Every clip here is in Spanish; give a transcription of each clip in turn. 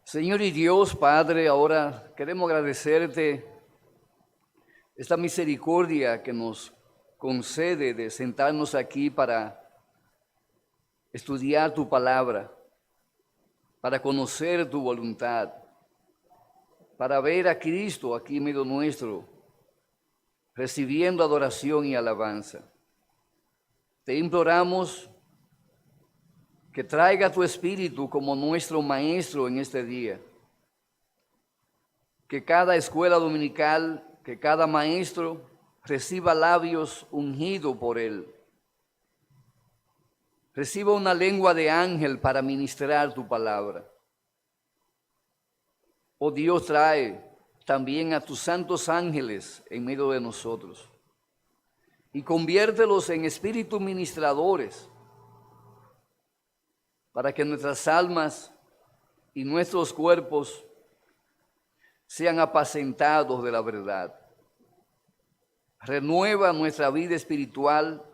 Señor y Dios, Padre, ahora queremos agradecerte esta misericordia que nos concede de sentarnos aquí para estudiar tu palabra, para conocer tu voluntad, para ver a Cristo aquí en medio nuestro, recibiendo adoración y alabanza. Te imploramos que traiga tu Espíritu como nuestro Maestro en este día. Que cada escuela dominical, que cada maestro reciba labios ungidos por Él. Reciba una lengua de ángel para ministrar tu palabra. Oh Dios, trae también a tus santos ángeles en medio de nosotros y conviértelos en espíritus ministradores para que nuestras almas y nuestros cuerpos sean apacentados de la verdad. Renueva nuestra vida espiritual,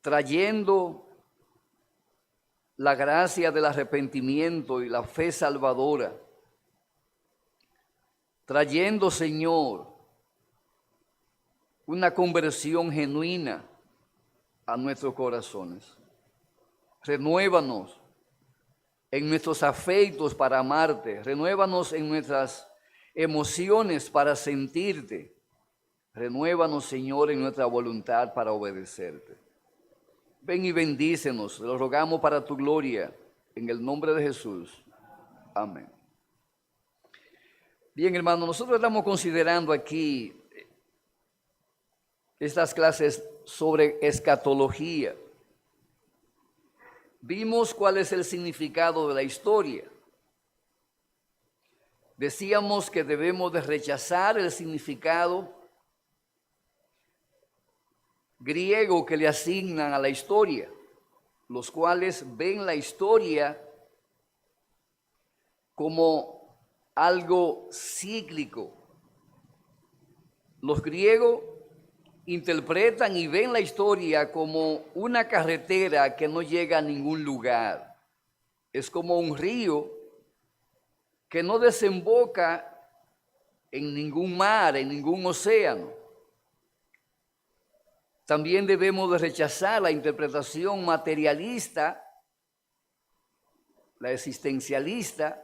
trayendo la gracia del arrepentimiento y la fe salvadora. Trayendo, Señor, una conversión genuina a nuestros corazones. Renuévanos en nuestros afectos para amarte. Renuévanos en nuestras emociones para sentirte. Renuévanos, Señor, en nuestra voluntad para obedecerte. Ven y bendícenos, lo rogamos para tu gloria, en el nombre de Jesús. Amén. Bien, hermano, nosotros estamos considerando aquí estas clases sobre escatología. Vimos cuál es el significado de la historia. Decíamos que debemos de rechazar el significado griego que le asignan a la historia, los cuales ven la historia como algo cíclico. Los griegos interpretan y ven la historia como una carretera que no llega a ningún lugar. Es como un río que no desemboca en ningún mar, en ningún océano. También debemos de rechazar la interpretación materialista, la existencialista,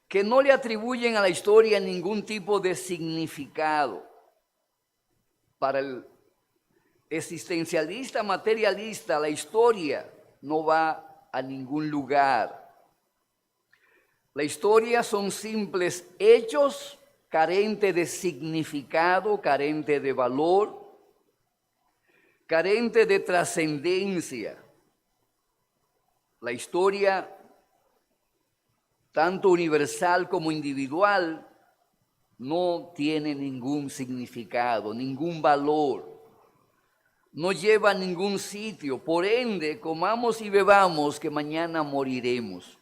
que no le atribuyen a la historia ningún tipo de significado. Para el existencialista materialista, la historia no va a ningún lugar. La historia son simples hechos carentes de significado, carentes de valor, carentes de trascendencia. La historia, tanto universal como individual, no tiene ningún significado, ningún valor, no lleva a ningún sitio. Por ende, comamos y bebamos que mañana moriremos.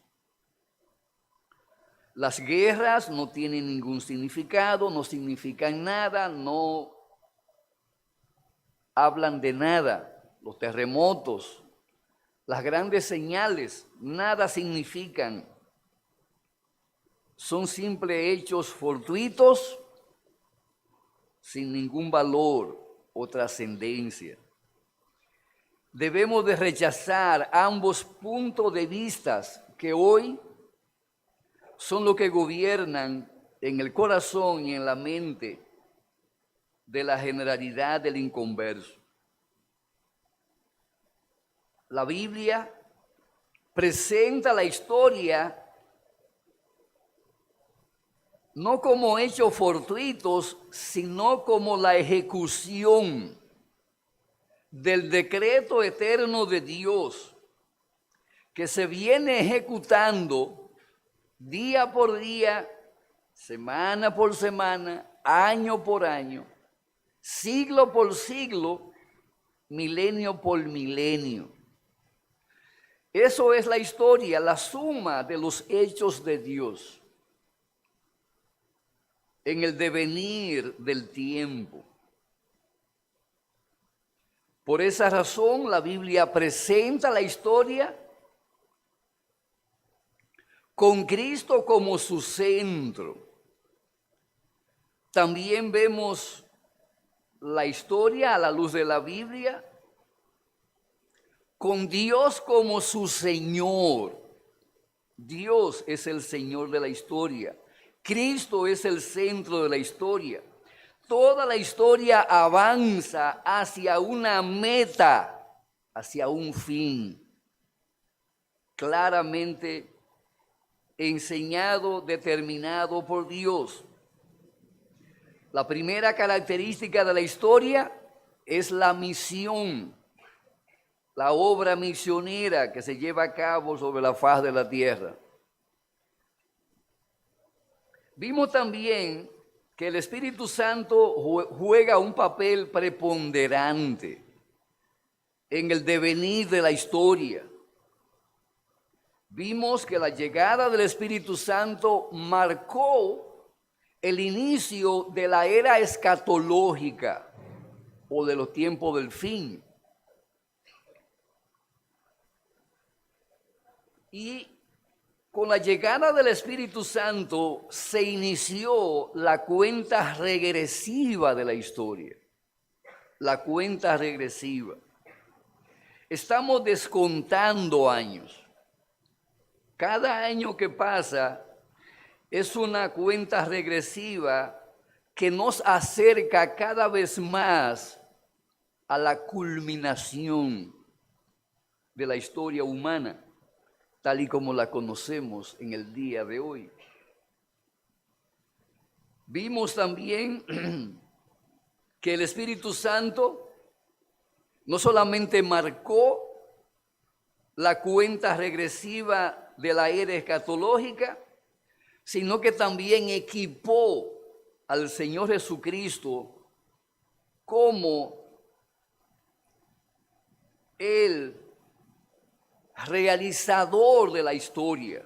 Las guerras no tienen ningún significado, no significan nada, no hablan de nada. Los terremotos, las grandes señales, nada significan. Son simples hechos fortuitos sin ningún valor o trascendencia. Debemos de rechazar ambos puntos de vista que hoy son los que gobiernan en el corazón y en la mente de la generalidad del inconverso. La Biblia presenta la historia no como hechos fortuitos, sino como la ejecución del decreto eterno de Dios, que se viene ejecutando día por día, semana por semana, año por año, siglo por siglo, milenio por milenio. Eso es la historia, la suma de los hechos de Dios en el devenir del tiempo. Por esa razón, la Biblia presenta la historia con Cristo como su centro. También vemos la historia a la luz de la Biblia, con Dios como su Señor. Dios es el Señor de la historia. Cristo es el centro de la historia. Toda la historia avanza hacia una meta, hacia un fin, claramente enseñado, determinado por Dios. La primera característica de la historia es la misión, la obra misionera que se lleva a cabo sobre la faz de la tierra. Vimos también que el Espíritu Santo juega un papel preponderante en el devenir de la historia. Vimos que la llegada del Espíritu Santo marcó el inicio de la era escatológica o de los tiempos del fin. Y con la llegada del Espíritu Santo se inició la cuenta regresiva de la historia. La cuenta regresiva. Estamos descontando años. Cada año que pasa es una cuenta regresiva que nos acerca cada vez más a la culminación de la historia humana, tal y como la conocemos en el día de hoy. Vimos también que el Espíritu Santo no solamente marcó la cuenta regresiva de la era escatológica, sino que también equipó al Señor Jesucristo como el realizador de la historia,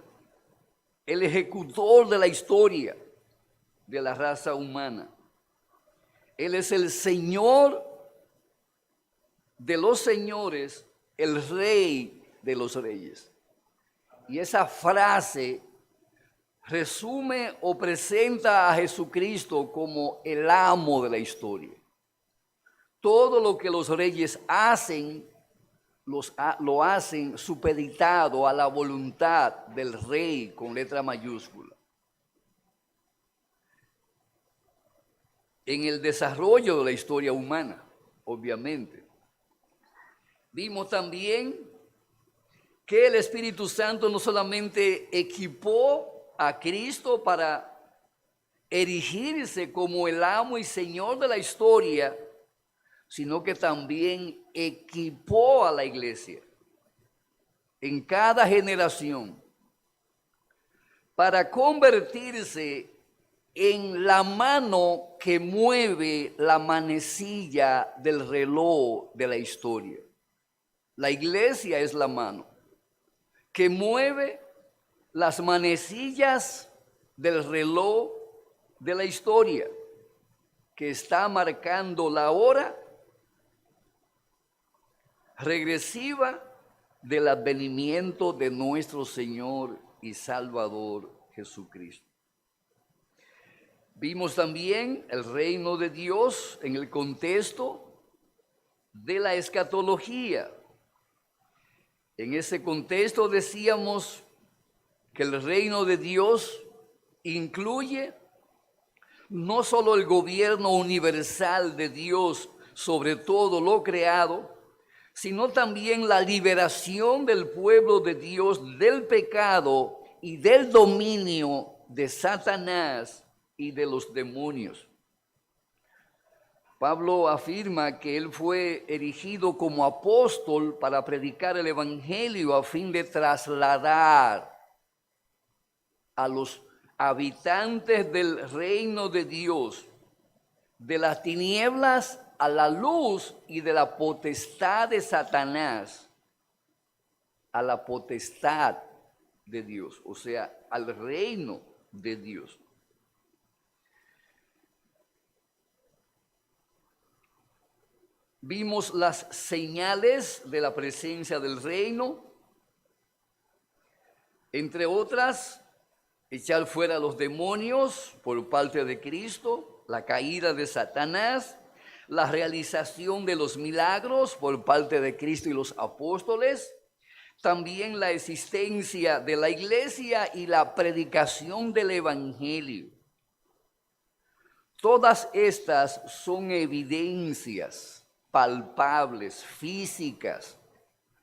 el ejecutor de la historia de la raza humana. Él es el Señor de los señores, el Rey de los reyes. Y esa frase resume o presenta a Jesucristo como el amo de la historia. Todo lo que los reyes hacen, lo hacen supeditado a la voluntad del rey con letra mayúscula. En el desarrollo de la historia humana, obviamente. Vimos también que el Espíritu Santo no solamente equipó a Cristo para erigirse como el amo y Señor de la historia, sino que también equipó a la iglesia en cada generación para convertirse en la mano que mueve la manecilla del reloj de la historia. La iglesia es la mano que mueve las manecillas del reloj de la historia, que está marcando la hora regresiva del advenimiento de nuestro Señor y Salvador Jesucristo. Vimos también el reino de Dios en el contexto de la escatología. En ese contexto decíamos que el reino de Dios incluye no solo el gobierno universal de Dios sobre todo lo creado, sino también la liberación del pueblo de Dios del pecado y del dominio de Satanás y de los demonios. Pablo afirma que él fue erigido como apóstol para predicar el evangelio a fin de trasladar a los habitantes del reino de Dios de las tinieblas a la luz y de la potestad de Satanás a la potestad de Dios, o sea, al reino de Dios. Vimos las señales de la presencia del reino, entre otras, echar fuera a los demonios por parte de Cristo, la caída de Satanás, la realización de los milagros por parte de Cristo y los apóstoles, también la existencia de la iglesia y la predicación del evangelio. Todas estas son evidencias palpables, físicas,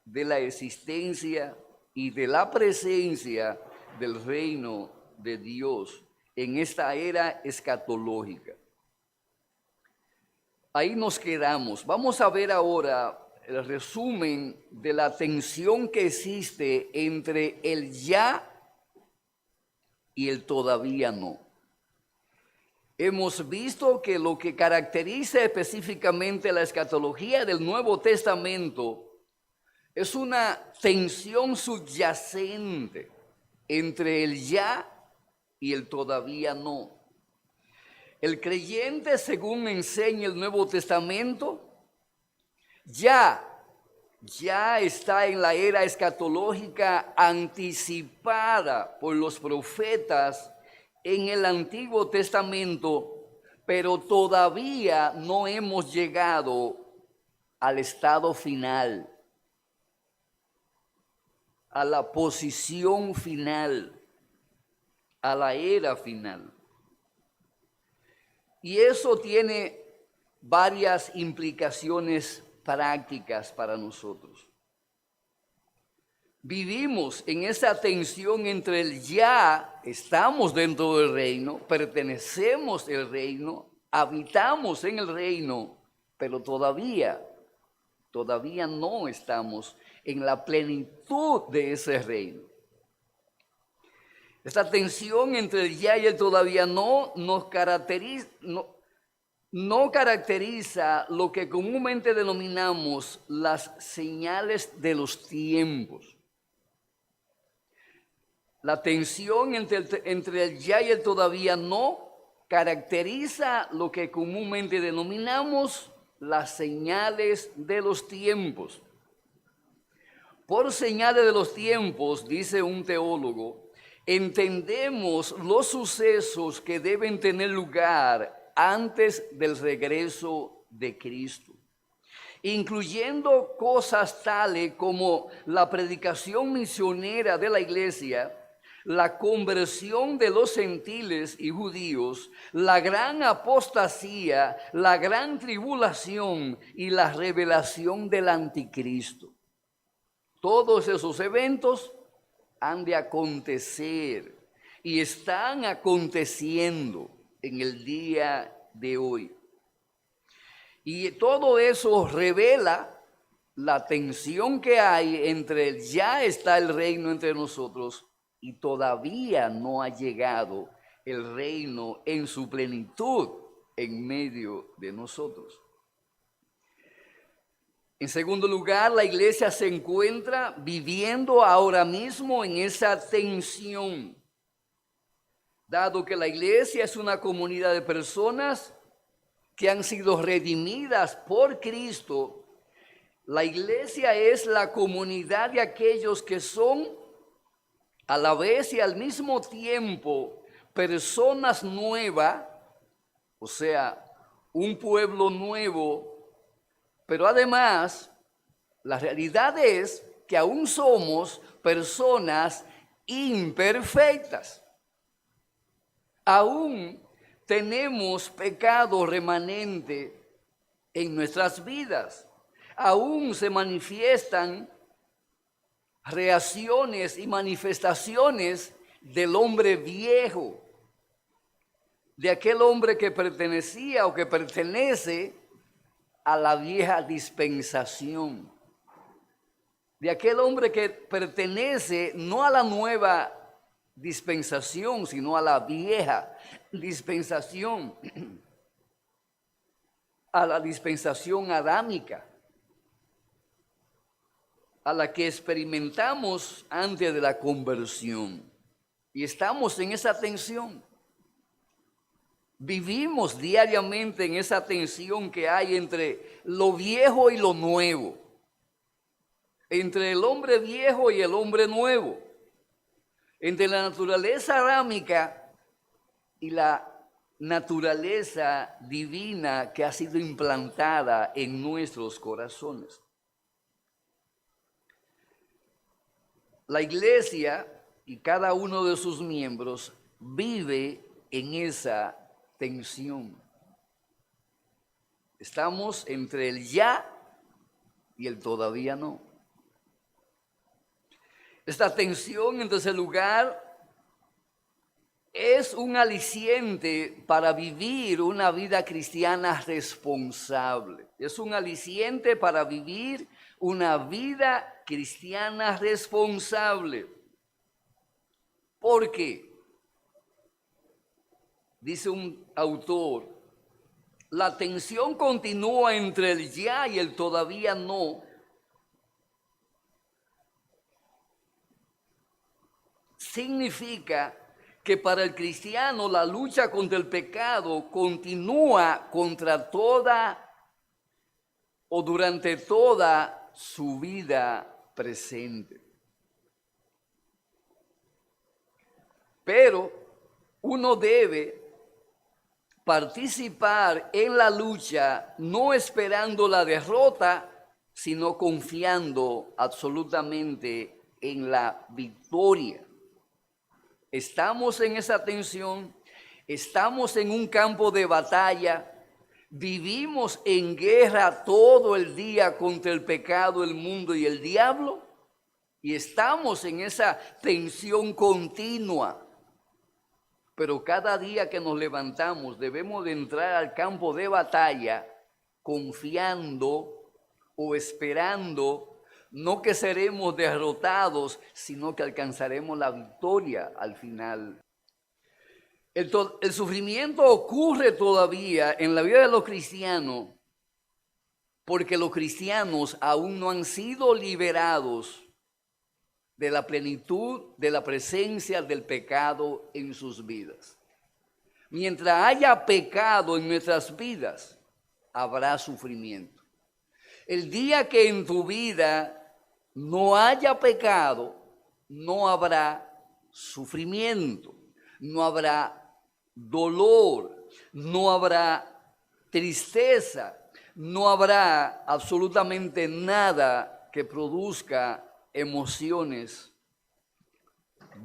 de la existencia y de la presencia del reino de Dios en esta era escatológica. Ahí nos quedamos. Vamos a ver ahora el resumen de la tensión que existe entre el ya y el todavía no. Hemos visto que lo que caracteriza específicamente la escatología del Nuevo Testamento es una tensión subyacente entre el ya y el todavía no. El creyente, según enseña el Nuevo Testamento, ya está en la era escatológica anticipada por los profetas en el Antiguo Testamento, pero todavía no hemos llegado al estado final, a la posición final, a la era final. Y eso tiene varias implicaciones prácticas para nosotros. Vivimos en esa tensión entre el ya, estamos dentro del reino, pertenecemos al reino, habitamos en el reino, pero todavía no estamos en la plenitud de ese reino. Esta tensión entre el ya y el todavía no caracteriza lo que comúnmente denominamos las señales de los tiempos. La tensión entre el ya y el todavía no caracteriza lo que comúnmente denominamos las señales de los tiempos. Por señales de los tiempos, dice un teólogo, entendemos los sucesos que deben tener lugar antes del regreso de Cristo, incluyendo cosas tales como la predicación misionera de la iglesia, la conversión de los gentiles y judíos, la gran apostasía, la gran tribulación y la revelación del anticristo. Todos esos eventos han de acontecer y están aconteciendo en el día de hoy. Y todo eso revela la tensión que hay entre el ya está el reino entre nosotros y todavía no ha llegado el reino en su plenitud en medio de nosotros. En segundo lugar, la iglesia se encuentra viviendo ahora mismo en esa tensión. Dado que la iglesia es una comunidad de personas que han sido redimidas por Cristo, la iglesia es la comunidad de aquellos que son a la vez y al mismo tiempo personas nuevas, o sea, un pueblo nuevo, pero además la realidad es que aún somos personas imperfectas. Aún tenemos pecado remanente en nuestras vidas. Aún se manifiestan reacciones y manifestaciones del hombre viejo, de aquel hombre que pertenecía o que pertenece a la vieja dispensación, de aquel hombre que pertenece no a la nueva dispensación, sino a la vieja dispensación, a la dispensación adámica, a la que experimentamos antes de la conversión. Y estamos en esa tensión. Vivimos diariamente en esa tensión que hay entre lo viejo y lo nuevo, entre el hombre viejo y el hombre nuevo. Entre la naturaleza adámica y la naturaleza divina que ha sido implantada en nuestros corazones. La iglesia y cada uno de sus miembros vive en esa tensión. Estamos entre el ya y el todavía no. Esta tensión, en tercer lugar, es un aliciente para vivir una vida cristiana responsable. Es un aliciente para vivir una vida cristiana responsable. ¿Por qué? Dice un autor, la tensión continúa entre el ya y el todavía no. Significa que para el cristiano la lucha contra el pecado continúa contra toda o durante toda su vida presente. Pero uno debe participar en la lucha no esperando la derrota, sino confiando absolutamente en la victoria. Estamos en esa tensión, estamos en un campo de batalla, vivimos en guerra todo el día contra el pecado, el mundo y el diablo, y estamos en esa tensión continua. Pero cada día que nos levantamos debemos de entrar al campo de batalla confiando o esperando, no que seremos derrotados, sino que alcanzaremos la victoria al final. El sufrimiento ocurre todavía en la vida de los cristianos porque los cristianos aún no han sido liberados de la plenitud de la presencia del pecado en sus vidas. Mientras haya pecado en nuestras vidas, habrá sufrimiento. El día que en tu vida no haya pecado, no habrá sufrimiento, no habrá dolor, no habrá tristeza, no habrá absolutamente nada que produzca emociones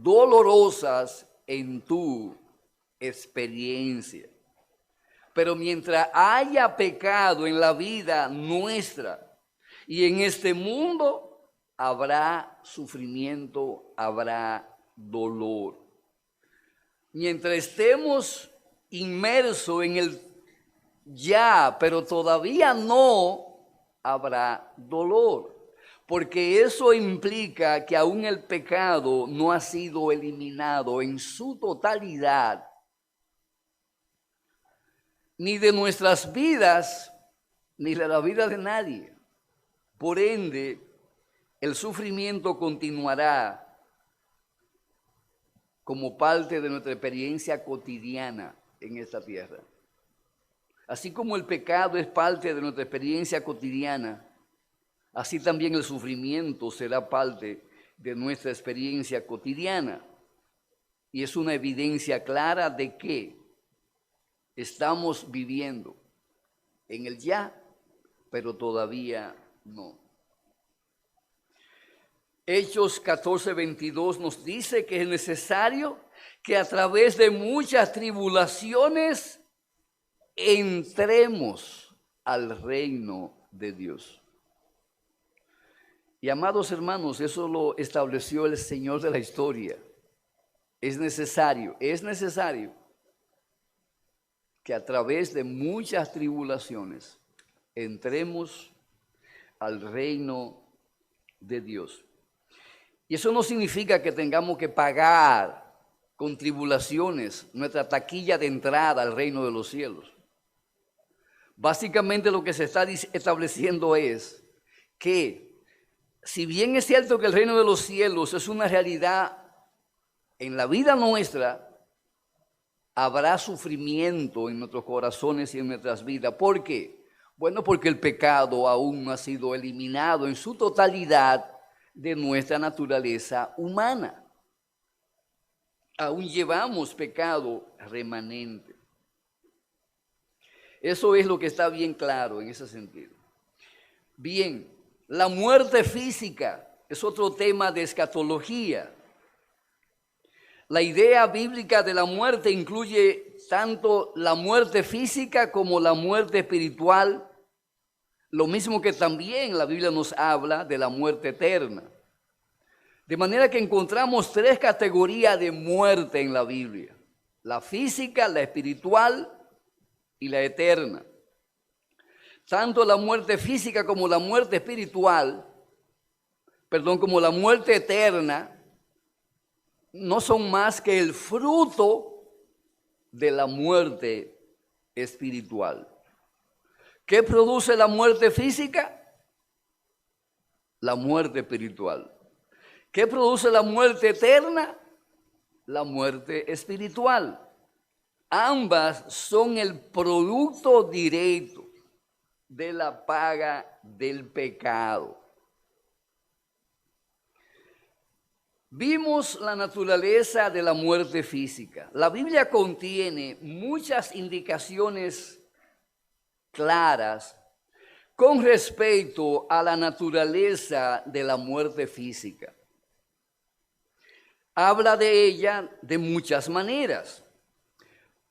dolorosas en tu experiencia. Pero mientras haya pecado en la vida nuestra y en este mundo, habrá sufrimiento, habrá dolor. Mientras estemos inmersos en el ya, pero todavía no, habrá dolor. Porque eso implica que aún el pecado no ha sido eliminado en su totalidad, ni de nuestras vidas, ni de la vida de nadie. Por ende, el sufrimiento continuará como parte de nuestra experiencia cotidiana en esta tierra. Así como el pecado es parte de nuestra experiencia cotidiana, así también el sufrimiento será parte de nuestra experiencia cotidiana. Y es una evidencia clara de que estamos viviendo en el ya, pero todavía no. Hechos 14:22 nos dice que es necesario que a través de muchas tribulaciones entremos al reino de Dios. Y amados hermanos, eso lo estableció el Señor de la historia. Es necesario que a través de muchas tribulaciones entremos al reino de Dios. Y eso no significa que tengamos que pagar con tribulaciones nuestra taquilla de entrada al reino de los cielos. Básicamente lo que se está estableciendo es que si bien es cierto que el reino de los cielos es una realidad en la vida nuestra, habrá sufrimiento en nuestros corazones y en nuestras vidas. ¿Por qué? Bueno, porque el pecado aún no ha sido eliminado en su totalidad de nuestra naturaleza humana. aún llevamos pecado remanente. Eso es lo que está bien claro en ese sentido. Bien, la muerte física es otro tema de escatología. La idea bíblica de la muerte incluye tanto la muerte física como la muerte espiritual, lo mismo que también la Biblia nos habla de la muerte eterna. De manera que encontramos tres categorías de muerte en la Biblia: la física, la espiritual y la eterna. Tanto la muerte física como la muerte espiritual, como la muerte eterna, no son más que el fruto de la muerte espiritual. ¿Qué produce la muerte física? La muerte espiritual. ¿Qué produce la muerte eterna? La muerte espiritual. Ambas son el producto directo de la paga del pecado. Vimos la naturaleza de la muerte física. La Biblia contiene muchas indicaciones claras con respecto a la naturaleza de la muerte física. Habla de ella de muchas maneras.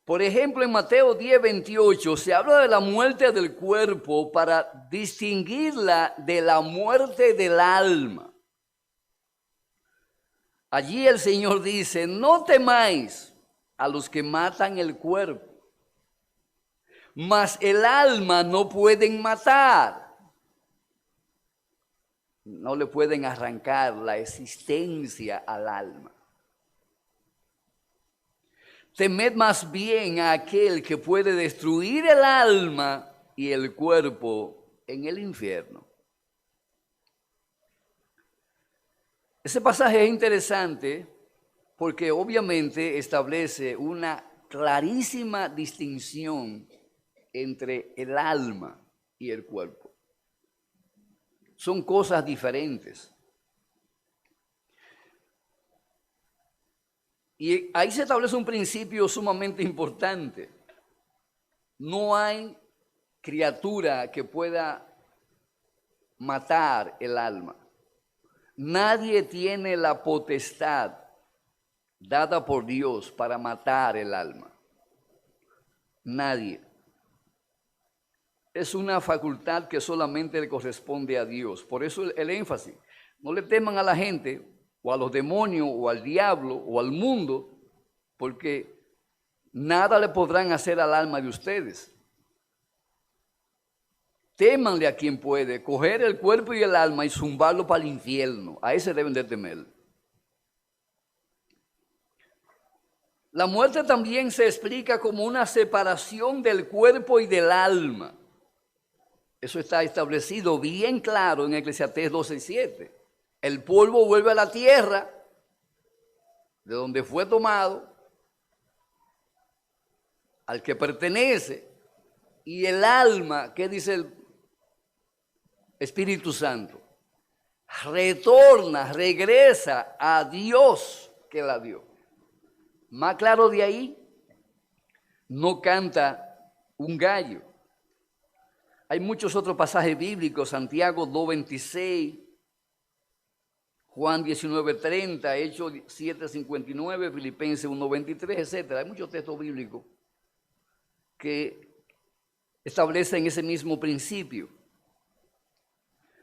Por ejemplo, en Mateo 10:28 se habla de la muerte del cuerpo para distinguirla de la muerte del alma. Allí el Señor dice: no temáis a los que matan el cuerpo, mas el alma no pueden matar. No le pueden arrancar la existencia al alma. Temed más bien a aquel que puede destruir el alma y el cuerpo en el infierno. Ese pasaje es interesante porque obviamente establece una clarísima distinción entre el alma y el cuerpo. Son cosas diferentes. Y ahí se establece un principio sumamente importante. No hay criatura que pueda matar el alma. Nadie tiene la potestad dada por Dios para matar el alma. Nadie. Es una facultad que solamente le corresponde a Dios. Por eso el énfasis. No le teman a la gente, o a los demonios, o al diablo, o al mundo, porque nada le podrán hacer al alma de ustedes. Témanle a quien puede coger el cuerpo y el alma y zumbarlo para el infierno. A ese deben de temer. La muerte también se explica como una separación del cuerpo y del alma. Eso está establecido bien claro en Eclesiastés 12:7. El polvo vuelve a la tierra, de donde fue tomado, al que pertenece, y el alma, ¿qué dice el Espíritu Santo? Retorna, regresa a Dios que la dio. Más claro de ahí, no canta un gallo. Hay muchos otros pasajes bíblicos: Santiago 2:26, Juan 19:30, Hechos 7:59, Filipenses 1:23, etc. Hay muchos textos bíblicos que establecen ese mismo principio.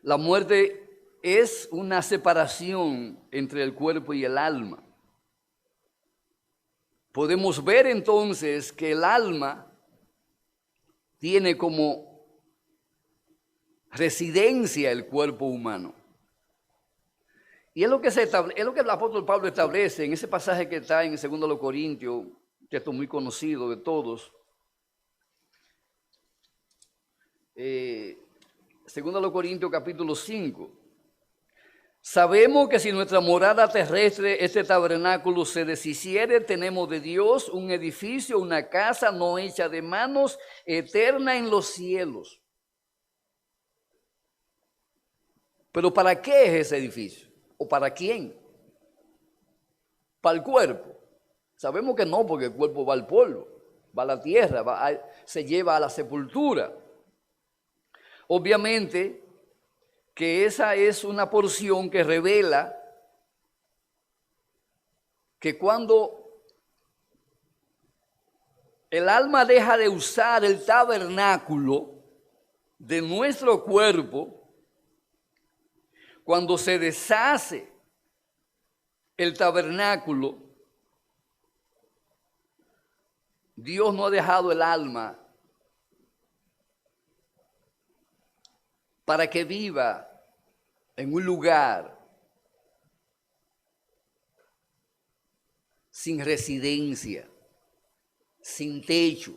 La muerte es una separación entre el cuerpo y el alma. Podemos ver entonces que el alma tiene como residencia el cuerpo humano. Y es lo que el apóstol Pablo establece en ese pasaje que está en 2 Corintios, texto muy conocido de todos. 2 Corintios capítulo 5. Sabemos que si nuestra morada terrestre, este tabernáculo, se deshiciere, tenemos de Dios un edificio, una casa no hecha de manos, eterna en los cielos. Pero ¿para qué es ese edificio? ¿O para quién? Para el cuerpo. Sabemos que no, porque el cuerpo va al polvo, va a la tierra, se lleva a la sepultura. Obviamente que esa es una porción que revela que cuando el alma deja de usar el tabernáculo de nuestro cuerpo, cuando se deshace el tabernáculo, Dios no ha dejado el alma para que viva en un lugar sin residencia, sin techo.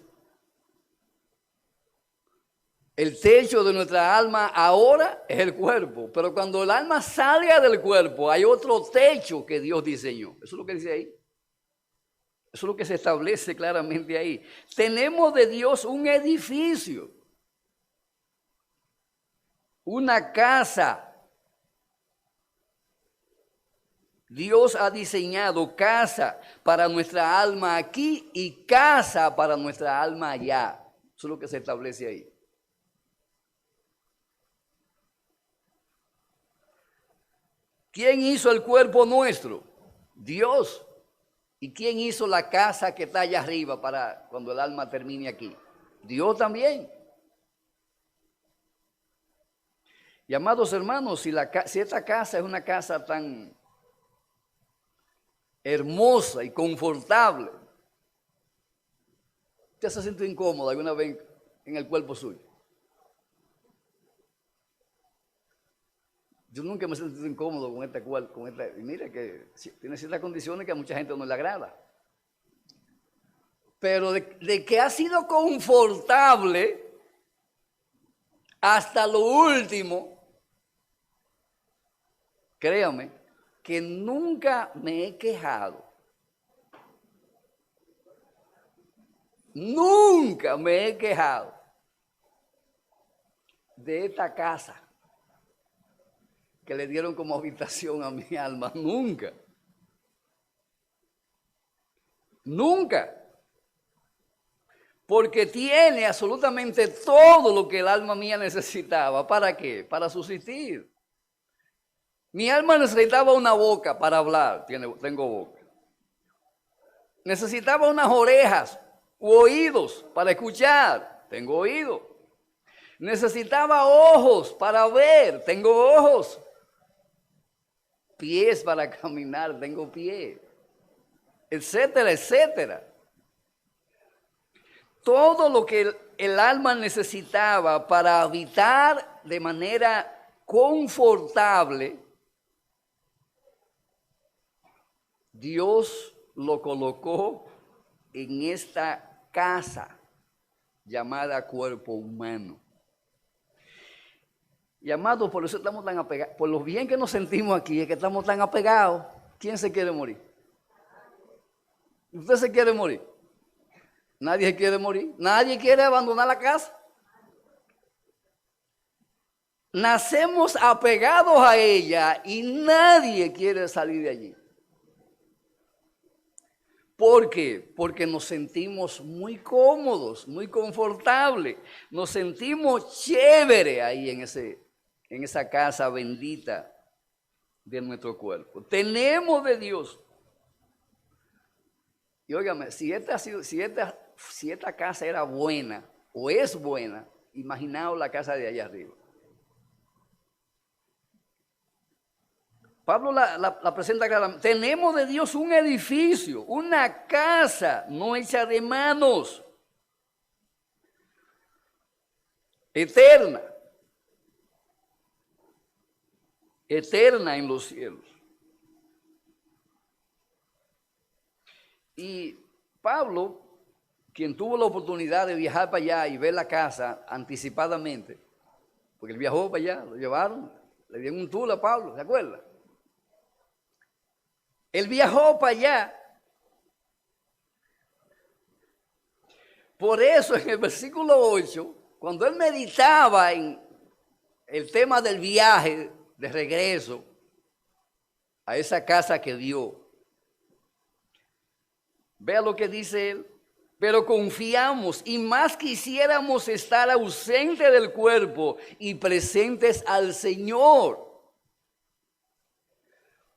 El techo de nuestra alma ahora es el cuerpo, pero cuando el alma salga del cuerpo hay otro techo que Dios diseñó. Eso es lo que dice ahí. Eso es lo que se establece claramente ahí. Tenemos de Dios un edificio, una casa. Dios ha diseñado casa para nuestra alma aquí y casa para nuestra alma allá. Eso es lo que se establece ahí. ¿Quién hizo el cuerpo nuestro? Dios. ¿Y quién hizo la casa que está allá arriba para cuando el alma termine aquí? Dios también. Y amados hermanos, si esta casa es una casa tan hermosa y confortable, ¿usted se siente incómodo alguna vez en el cuerpo suyo? Yo nunca me he sentido incómodo con este cuerpo, y mire que tiene ciertas condiciones que a mucha gente no le agrada. Pero de que ha sido confortable hasta lo último, créame, que nunca me he quejado. Nunca me he quejado de esta casa que le dieron como habitación a mi alma. Nunca. Nunca. Porque tiene absolutamente todo lo que el alma mía necesitaba. ¿Para qué? Para subsistir. Mi alma necesitaba una boca para hablar. Tengo boca. Necesitaba unas orejas u oídos para escuchar. Tengo oído. Necesitaba ojos para ver. Tengo ojos. Pies para caminar. Tengo pies. Etcétera, etcétera. Todo lo que el alma necesitaba para habitar de manera confortable, Dios lo colocó en esta casa llamada cuerpo humano. Y amados, por eso estamos tan apegados, por lo bien que nos sentimos aquí, es que estamos tan apegados. ¿Quién se quiere morir? ¿Usted se quiere morir? Nadie quiere morir, nadie quiere abandonar la casa. Nacemos apegados a ella y nadie quiere salir de allí. ¿Por qué? Porque nos sentimos muy cómodos, muy confortables. Nos sentimos chévere ahí en esa casa bendita de nuestro cuerpo. Tenemos de Dios. Y óigame, si esta casa era buena o es buena, imaginaos la casa de allá arriba. Pablo la presenta claramente. Tenemos de Dios un edificio, una casa no hecha de manos, eterna, eterna en los cielos. Y Pablo, quien tuvo la oportunidad de viajar para allá y ver la casa anticipadamente, porque él viajó para allá, lo llevaron, le dieron un tour a Pablo, ¿se acuerda? Él viajó para allá. Por eso en el versículo 8, cuando él meditaba en el tema del viaje de regreso a esa casa que vio, Vea lo que dice él. Pero confiamos y más quisiéramos estar ausentes del cuerpo y presentes al Señor. O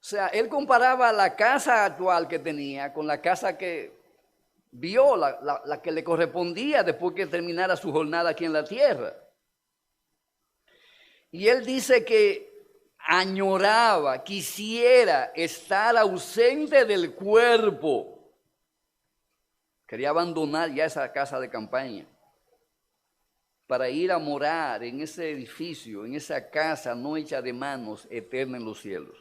sea, él comparaba la casa actual que tenía con la casa que vio, la que le correspondía después que terminara su jornada aquí en la tierra. Y él dice que añoraba, quisiera estar ausente del cuerpo. Quería abandonar ya esa casa de campaña para ir a morar en ese edificio, en esa casa no hecha de manos, eterna en los cielos.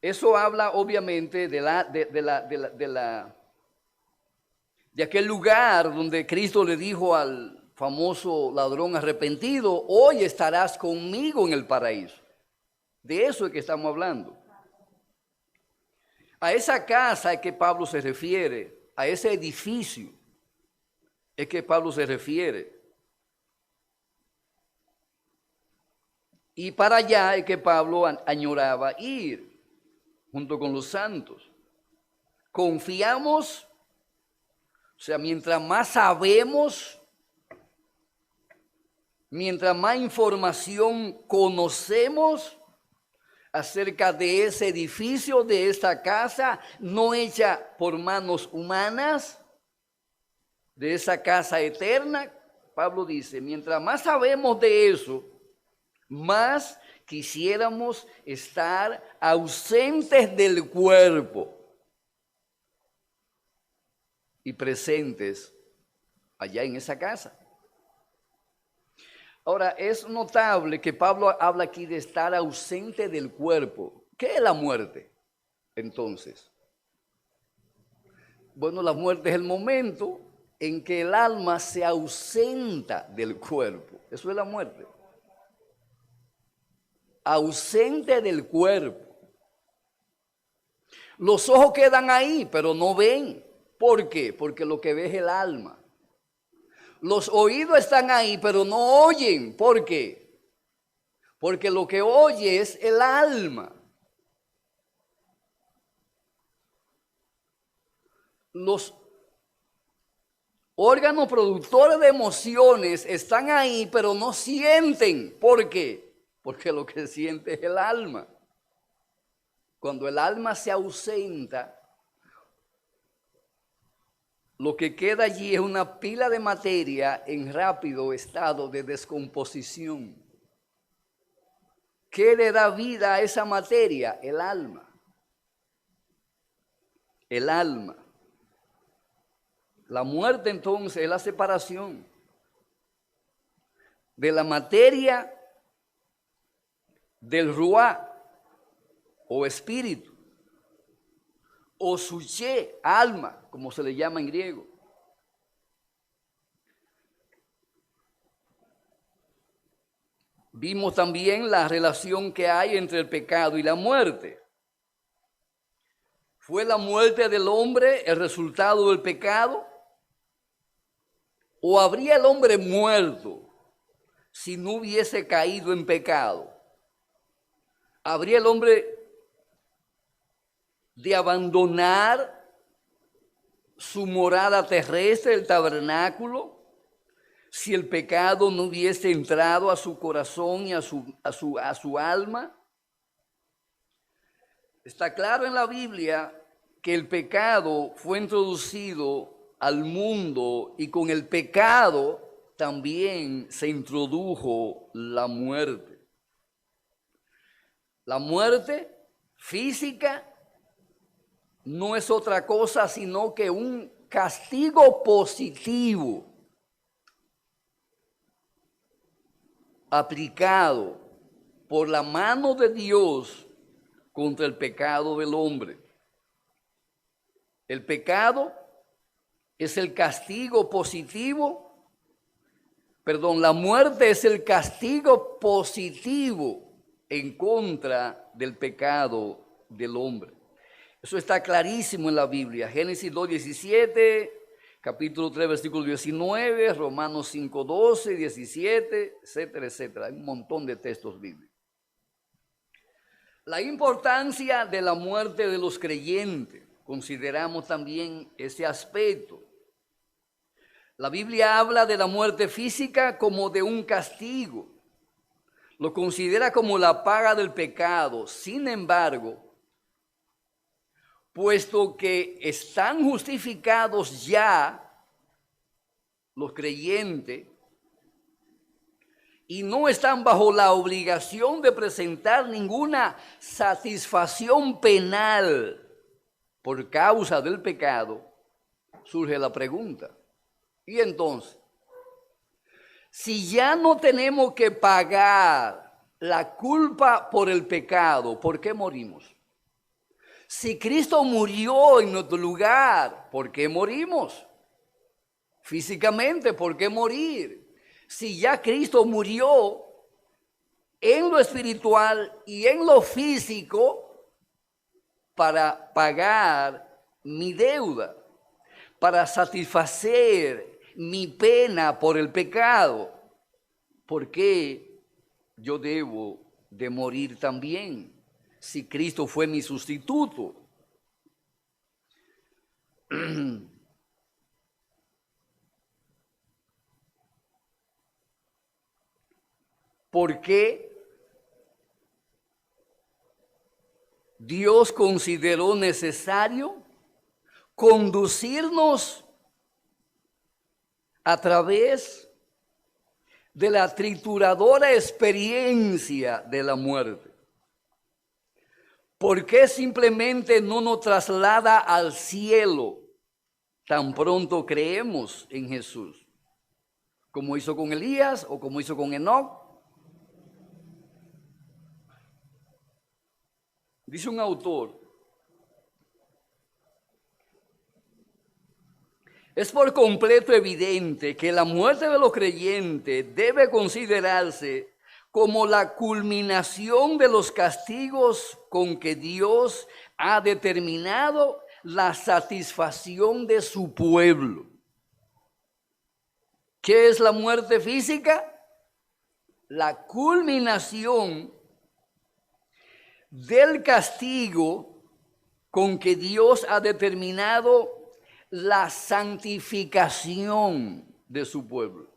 Eso habla obviamente de aquel lugar donde Cristo le dijo al famoso ladrón arrepentido: hoy estarás conmigo en el paraíso. De eso es que estamos hablando. A esa casa es que Pablo se refiere, a ese edificio es que Pablo se refiere. Y para allá es que Pablo añoraba ir, junto con los santos. Confiamos, o sea, mientras más sabemos, mientras más información conocemos acerca de ese edificio, de esta casa, no hecha por manos humanas, de esa casa eterna, Pablo dice, mientras más sabemos de eso, más quisiéramos estar ausentes del cuerpo y presentes allá en esa casa. Ahora, es notable que Pablo habla aquí de estar ausente del cuerpo. ¿Qué es la muerte, entonces? Bueno, la muerte es el momento en que el alma se ausenta del cuerpo. Eso es la muerte. Ausente del cuerpo. Los ojos quedan ahí, pero no ven. ¿Por qué? Porque lo que ve es el alma. Los oídos están ahí, pero no oyen. ¿Por qué? Porque lo que oye es el alma. Los órganos productores de emociones están ahí, pero no sienten. ¿Por qué? Porque lo que siente es el alma. Cuando el alma se ausenta, lo que queda allí es una pila de materia en rápido estado de descomposición. ¿Qué le da vida a esa materia? El alma. El alma. La muerte entonces es la separación de la materia del ruá o espíritu, o suché, alma, como se le llama en griego. Vimos también la relación que hay entre el pecado y la muerte. ¿Fue la muerte del hombre el resultado del pecado? ¿O habría el hombre muerto si no hubiese caído en pecado? ¿Habría el hombre de abandonar su morada terrestre, el tabernáculo, si el pecado no hubiese entrado a su corazón y a su alma? Está claro en la Biblia que el pecado fue introducido al mundo y con el pecado también se introdujo la muerte. La muerte física no es otra cosa sino que un castigo positivo aplicado por la mano de Dios contra el pecado del hombre. El pecado es el castigo positivo, la muerte es el castigo positivo en contra del pecado del hombre. Eso está clarísimo en la Biblia. Génesis 2:17, capítulo 3, versículo 19, Romanos 5:12, 17, etcétera, etcétera. Hay un montón de textos bíblicos. La importancia de la muerte de los creyentes. consideramos también ese aspecto. La Biblia habla de la muerte física como de un castigo. Lo considera como la paga del pecado. Sin embargo, puesto que están justificados ya los creyentes y no están bajo la obligación de presentar ninguna satisfacción penal por causa del pecado, surge la pregunta. Y entonces, si ya no tenemos que pagar la culpa por el pecado, ¿por qué morimos? Si Cristo murió en nuestro lugar, ¿por qué morimos? Físicamente, ¿por qué morir? Si ya Cristo murió en lo espiritual y en lo físico para pagar mi deuda, para satisfacer mi pena por el pecado, ¿por qué yo debo de morir también? Si Cristo fue mi sustituto. ¿Por qué Dios consideró necesario conducirnos a través de la trituradora experiencia de la muerte? ¿Por qué simplemente no nos traslada al cielo tan pronto creemos en Jesús? Como hizo con Elías o como hizo con Enoc. Dice un autor: es por completo evidente que la muerte de los creyentes debe considerarse como la culminación de los castigos con que Dios ha determinado la satisfacción de su pueblo. ¿Qué es la muerte física? La culminación del castigo con que Dios ha determinado la santificación de su pueblo.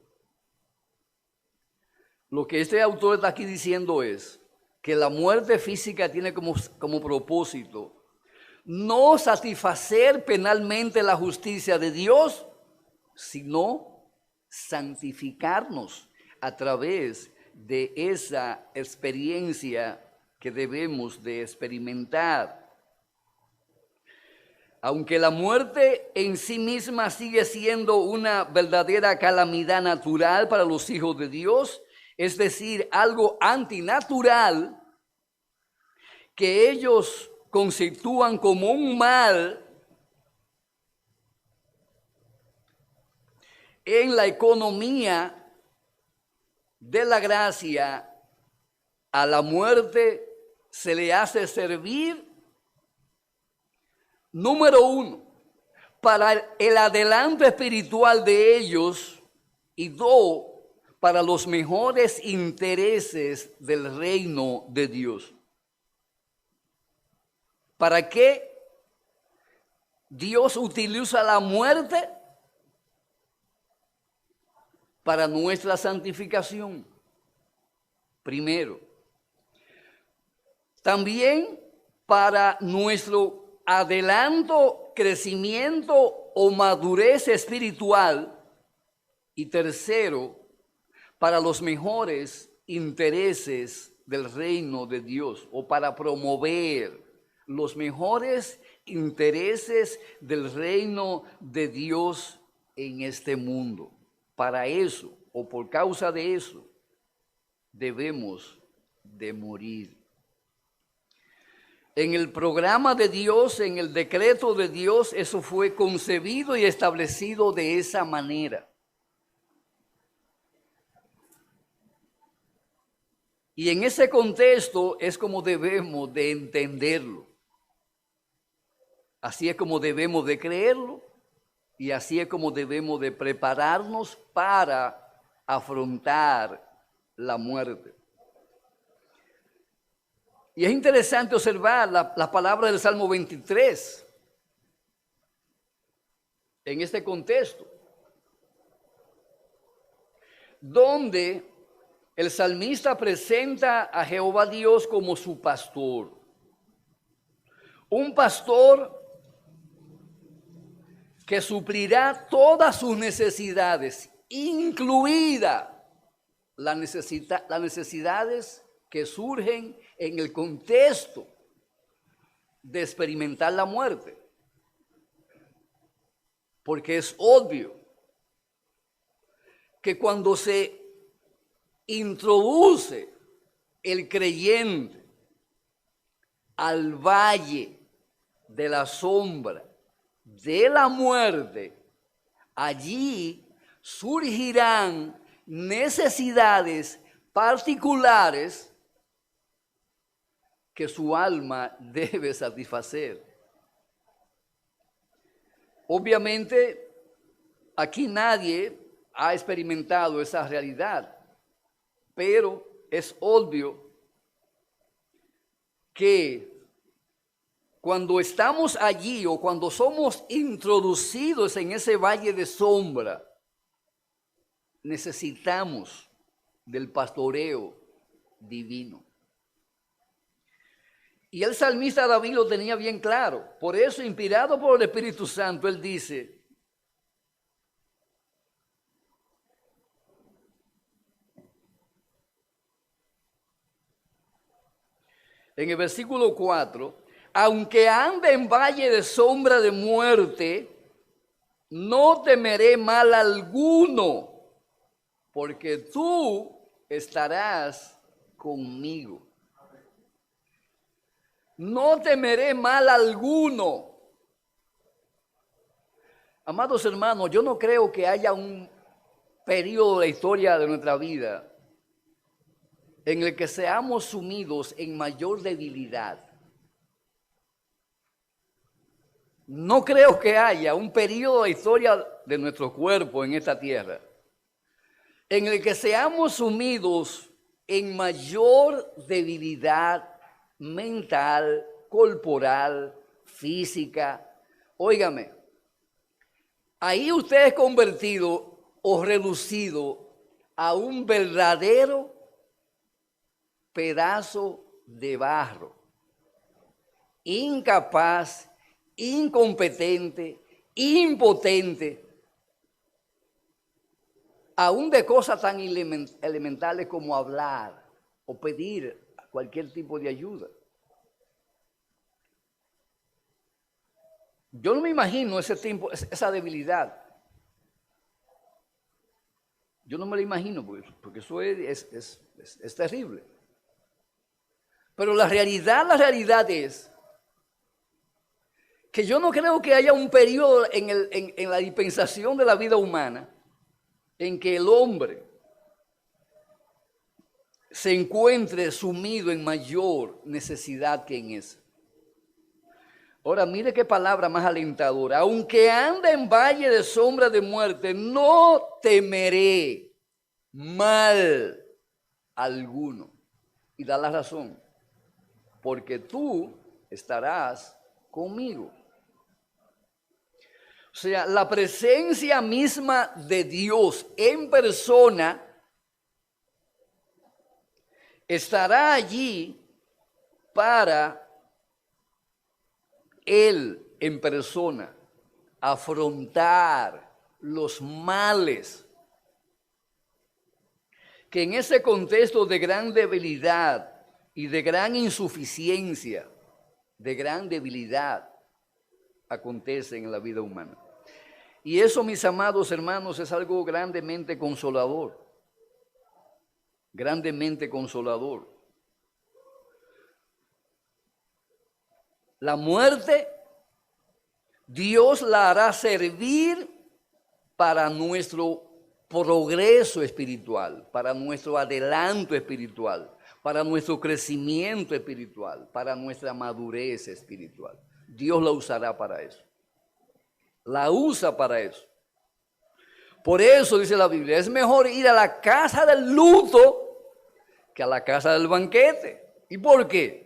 Lo que este autor está aquí diciendo es que la muerte física tiene como propósito no satisfacer penalmente la justicia de Dios, sino santificarnos a través de esa experiencia que debemos de experimentar. Aunque la muerte en sí misma sigue siendo una verdadera calamidad natural para los hijos de Dios, es decir, algo antinatural que ellos constituyan como un mal en la economía de la gracia, a la muerte se le hace servir, número uno, para el adelanto espiritual de ellos, y dos, para los mejores intereses del reino de Dios. ¿Para qué Dios utiliza la muerte? Para nuestra santificación, primero. También para nuestro adelanto, crecimiento o madurez espiritual. Y tercero, para los mejores intereses del reino de Dios, o para promover los mejores intereses del reino de Dios en este mundo. Para eso, o por causa de eso, debemos de morir. En el programa de Dios, en el decreto de Dios, eso fue concebido y establecido de esa manera. Y en ese contexto es como debemos de entenderlo. Así es como debemos de creerlo y así es como debemos de prepararnos para afrontar la muerte. Y es interesante observar la palabra del Salmo 23. en este contexto, donde el salmista presenta a Jehová Dios como su pastor. Un pastor que suplirá todas sus necesidades, incluida las necesidades que surgen en el contexto de experimentar la muerte. Porque es obvio que cuando se introduce el creyente al valle de la sombra de la muerte, allí surgirán necesidades particulares que su alma debe satisfacer. Obviamente, aquí nadie ha experimentado esa realidad, pero es obvio que cuando estamos allí o cuando somos introducidos en ese valle de sombra, necesitamos del pastoreo divino. Y el salmista David lo tenía bien claro. Por eso, inspirado por el Espíritu Santo, él dice: en el versículo 4, aunque ande en valle de sombra de muerte, no temeré mal alguno, porque tú estarás conmigo. No temeré mal alguno. Amados hermanos, yo no creo que haya un periodo de la historia de nuestra vida en el que seamos sumidos en mayor debilidad. No creo que haya un periodo de la historia de nuestro cuerpo en esta tierra en el que seamos sumidos en mayor debilidad mental, corporal, física. Óigame, ahí usted es convertido o reducido a un verdadero pedazo de barro, incapaz, incompetente, impotente, aún de cosas tan elementales como hablar o pedir cualquier tipo de ayuda. Yo no me imagino ese tiempo, esa debilidad. Yo no me lo imagino porque eso es terrible. Pero la realidad es que yo no creo que haya un periodo en la dispensación de la vida humana en que el hombre se encuentre sumido en mayor necesidad que en esa. Ahora, mire qué palabra más alentadora. Aunque ande en valle de sombra de muerte, no temeré mal alguno. Y da la razón. Porque tú estarás conmigo. O sea, la presencia misma de Dios en persona estará allí para Él en persona afrontar los males que en ese contexto de gran debilidad y de gran insuficiencia, de gran debilidad, acontecen en la vida humana. Y eso, mis amados hermanos, es algo grandemente consolador. Grandemente consolador. La muerte, Dios la hará servir para nuestro progreso espiritual, para nuestro adelanto espiritual, para nuestro crecimiento espiritual, para nuestra madurez espiritual. Dios la usará para eso. La usa para eso. Por eso dice la Biblia, es mejor ir a la casa del luto que a la casa del banquete. ¿Y por qué?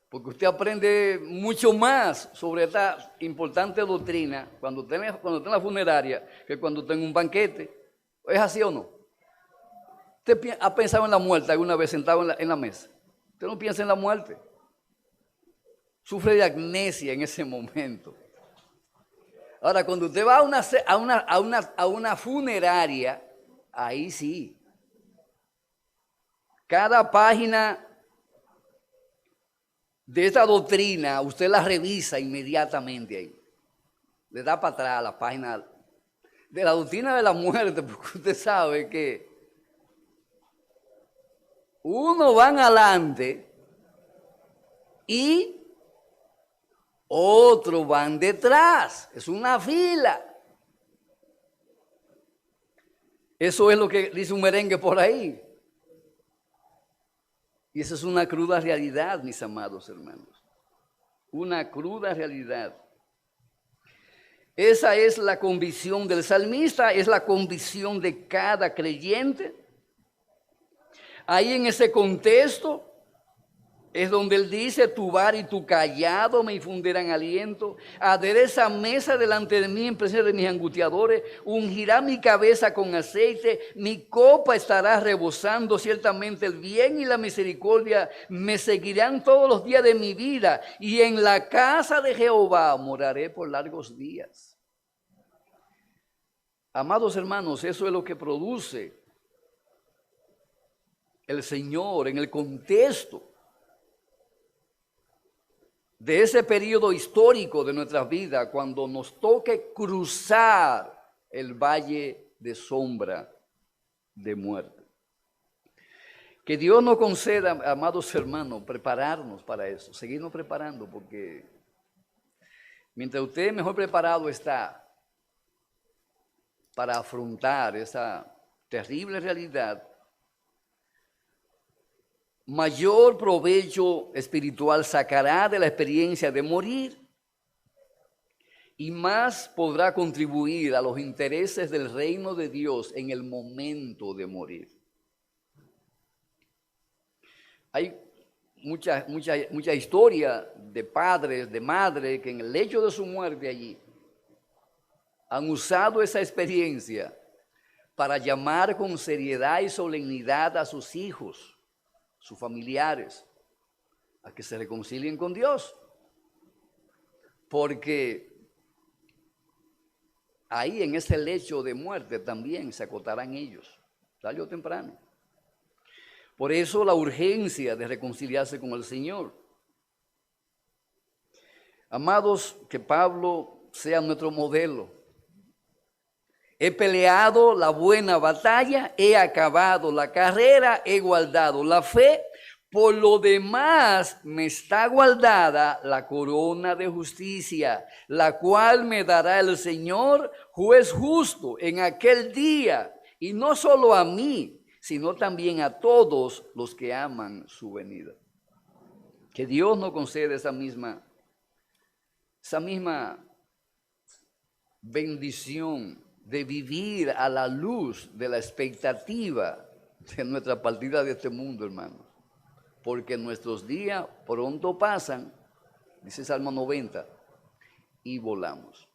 Porque usted aprende mucho más sobre esta importante doctrina cuando está en la funeraria que cuando está en un banquete. ¿Es así o no? ¿Usted ha pensado en la muerte alguna vez sentado en la mesa? Usted no piensa en la muerte. Sufre de amnesia en ese momento. Ahora, cuando usted va a una funeraria, ahí sí. Cada página de esta doctrina, usted la revisa inmediatamente ahí. Le da para atrás a la página de la doctrina de la muerte, porque usted sabe que uno van adelante y otros van detrás. Es una fila. Eso es lo que dice un merengue por ahí. Y esa es una cruda realidad, mis amados hermanos. Una cruda realidad. Esa es la convicción del salmista, es la convicción de cada creyente. Ahí en ese contexto es donde él dice, tu vara y tu cayado me infundirán aliento, adereza mesa delante de mí en presencia de mis angustiadores, ungirá mi cabeza con aceite, mi copa estará rebosando, ciertamente el bien y la misericordia me seguirán todos los días de mi vida, y en la casa de Jehová moraré por largos días. Amados hermanos, eso es lo que produce el Señor en el contexto de ese periodo histórico de nuestras vidas, cuando nos toque cruzar el valle de sombra de muerte. Que Dios nos conceda, amados hermanos, prepararnos para eso, seguirnos preparando, porque mientras usted mejor preparado está para afrontar esa terrible realidad, mayor provecho espiritual sacará de la experiencia de morir y más podrá contribuir a los intereses del reino de Dios en el momento de morir. Hay mucha historia de padres, de madres que en el lecho de su muerte allí han usado esa experiencia para llamar con seriedad y solemnidad a sus hijos, sus familiares, a que se reconcilien con Dios. Porque ahí en ese lecho de muerte también se acotarán ellos, tarde o temprano. Por eso la urgencia de reconciliarse con el Señor. Amados, que Pablo sea nuestro modelo. He peleado la buena batalla, he acabado la carrera, he guardado la fe. Por lo demás me está guardada la corona de justicia, la cual me dará el Señor, juez justo, en aquel día. Y no solo a mí, sino también a todos los que aman su venida. Que Dios nos conceda esa misma bendición de vivir a la luz de la expectativa de nuestra partida de este mundo, hermanos. Porque nuestros días pronto pasan, dice Salmo 90, y volamos.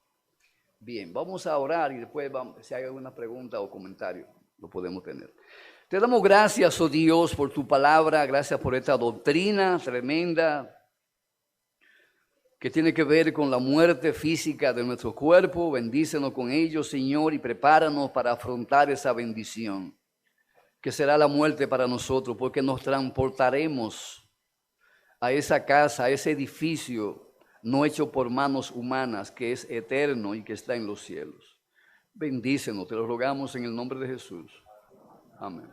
Bien, vamos a orar y después si hay alguna pregunta o comentario, lo podemos tener. Te damos gracias, oh Dios, por tu palabra, gracias por esta doctrina tremenda que tiene que ver con la muerte física de nuestro cuerpo. Bendícenos con ello, Señor, y prepáranos para afrontar esa bendición, que será la muerte para nosotros, porque nos transportaremos a esa casa, a ese edificio no hecho por manos humanas, que es eterno y que está en los cielos. Bendícenos, te lo rogamos en el nombre de Jesús. Amén.